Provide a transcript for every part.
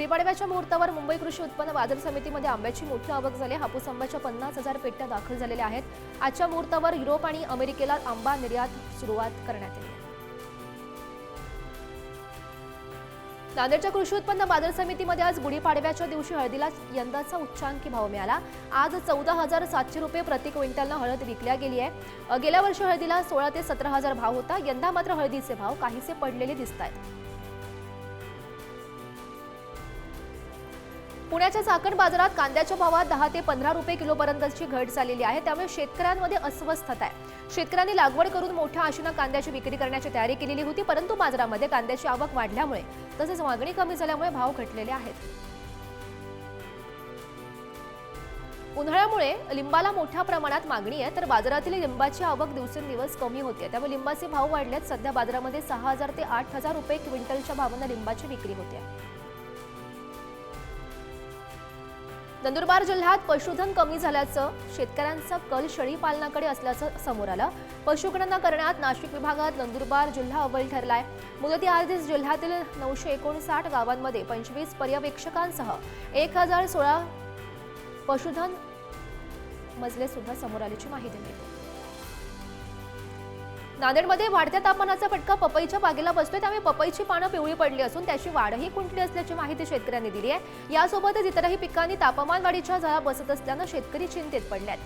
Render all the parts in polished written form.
गुढीपाडव्याच्या मुहूर्तावर मुंबई कृषी उत्पन्न बाजार समितीमध्ये आंब्याची मोठी आवक झाली। हापूस आंब्याच्या 50,000 पेट्या दाखल झालेल्या आहेत। आजच्या मुहूर्तावर युरोप आणि अमेरिकेला आंबा निर्यात सुरुवात करण्यात आली आहे। नांदेडच्या कृषी उत्पन्न बाजार समितीमध्ये आज गुढीपाडव्याच्या दिवशी हळदीला यंदाचा उच्चांकी भाव मिळाला। आज 14,700 रुपये प्रति क्विंटलने हळद विकल्या गेली आहे। गेल्या वर्षी हळदीला 16 ते 17,000 भाव होता। यंदा मात्र हळदीचे भाव काहीसे पडलेले दिसतात। पुण्याच्या चाकण बाजारात कांद्याच्या भावात 10 ते 15 रुपये किलोपर्यंतची घट झालेली आहे। त्यामुळे शेतकऱ्यांमध्ये अस्वस्थता आहे। शेतकऱ्यांनी लागवड करून मोठ्या आशेने कांद्याची विक्री करण्याची तयारी केलेली होती, परंतु बाजारामध्ये कांद्याची आवक वाढल्यामुळे तसेच मागणी कमी झाल्यामुळे भाव घटलेले आहेत। उन्हाळ्यामुळे लिंबाला मोठ्या प्रमाणात मागणी आहे, तर बाजारातील लिंबाची आवक दिवसेंदिवस कमी होते। त्यामुळे लिंबाचे भाव वाढलेत। सध्या बाजारामध्ये 6,000 ते 8,000 रुपये क्विंटलच्या भावाने लिंबाची विक्री होते। नंदुरबार जिल्ह्यात पशुधन कमी झाल्याचं शेतकऱ्यांचा कल शेळी पालनाकडे असल्याचं समोर आलं। पशुगणना करण्यात नाशिक विभागात नंदुरबार जिल्हा अव्वल ठरलाय। मुदतीआधीच जिल्ह्यातील 959 गावांमध्ये 25 पर्यवेक्षकांसह 1016 पशुधन मजले सुद्धा समोर आल्याची माहिती मिळते। नांदेडमध्ये वाढत्या तापमानाचा फटका पपईच्या बागेला बसतोय, त्यामुळे पपईची पानं पिवळी पडली असून त्याची वाढही खुंटली असल्याची माहिती शेतकऱ्यांनी दिली आहे। यासोबतच इतरही पिकांनी तापमान वाढीच्या झळा बसत असल्याने शेतकरी चिंतेत पडले आहेत।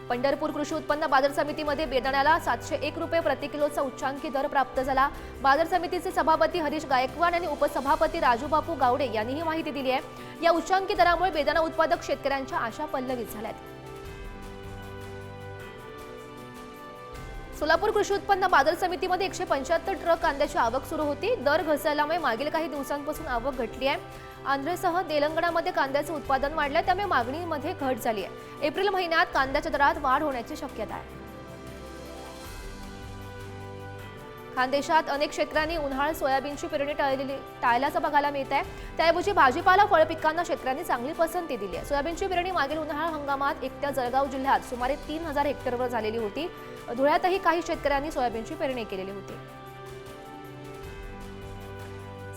पंढरपूर कृषी उत्पन्न बाजार समितीमध्ये बेदाण्याला 701 रुपये प्रति किलोचा उच्चांकी दर प्राप्त झाला। बाजार समितीचे सभापती हरीश गायकवाड आणि उपसभापती राजूबापू गावडे यांनी ही माहिती दिली आहे। या उच्चांकी दरामुळे बेदाणा उत्पादक शेतकऱ्यांच्या आशा पल्लवित झाल्या आहेत। सोलापूर कृषी उत्पन्न बाजार समितीमध्ये 175 ट्रक कांद्याची आवक सुरू होती। दर घसरल्यामुळे मागील काही दिवसांपासून आवक घटली आहे। आंध्रसह तेलंगणामध्ये कांद्याचे उत्पादन वाढले, त्यामुळे मागणीमध्ये घट झाली आहे। एप्रिल महिन्यात कांद्याच्या दरात वाढ होण्याची शक्यता आहे। खानदेशात अनेक शेतकऱ्यांनी उन्हाळ्यात सोयाबीनची पेरणी टाळल्याचं बघायला मिळत आहे। त्याऐवजी भाजीपाला फळ पिकांना शेतकऱ्यांनी चांगली पसंती दिली आहे। सोयाबीनची पेरणी मागील उन्हाळा हंगामात एकट्या जळगाव जिल्ह्यात सुमारे 3000 हेक्टरवर झालेली होती। धुळ्यातही काही शेतकऱ्यांनी सोयाबीनची पेरणी केलेली होती।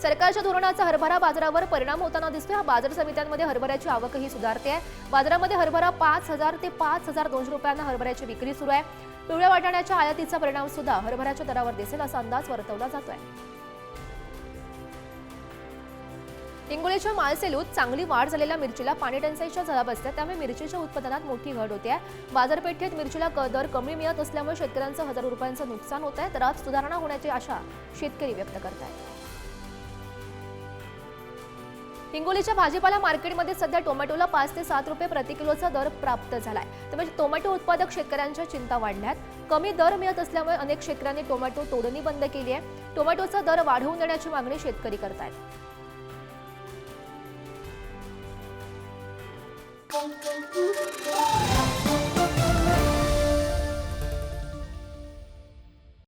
सरकारच्या धोरणाचा हरभरा बाजारावर परिणाम होताना दिसतोय। बाजार समित्यांमध्ये हरभऱ्याची आवकही सुधारते आहे। बाजारामध्ये हरभरा 5,000 ते 5,200 रुपयांना हरभऱ्याची विक्री सुरू आहे। पिवळ्या वाटाण्याच्या आयातीचा परिणाम सुद्धा हरभऱ्याच्या दरावर दिसेल असा अंदाज वर्तवला जातोय। हिंगोलीच्या माळसेलूत चांगली वाढ झालेल्या मिरचीला पाणी टंचाईच्या झळा बसल्या, त्यामुळे मिरचीच्या उत्पादनात मोठी घट होते आहे। बाजारपेठेत मिरचीला दर कमी मिळत असल्यामुळे शेतकऱ्यांचं हजारो रुपयांचं नुकसान होत आहे। दरात सुधारणा होण्याची आशा शेतकरी व्यक्त करत आहेत। हिंगोलीच्या भाजीपाला मार्केटमध्ये सध्या टोमॅटोला 5 ते 7 रुपये प्रति किलोचा दर प्राप्त झालाय। त्यामुळे टोमॅटो उत्पादक शेतकऱ्यांच्या चिंता वाढल्यात। कमी दर मिळत असल्यामुळे अनेक शेतकऱ्यांनी टोमॅटो तोडणी बंद केली आहे। टोमॅटोचा दर वाढवून देण्याची मागणी शेतकरी करत आहेत।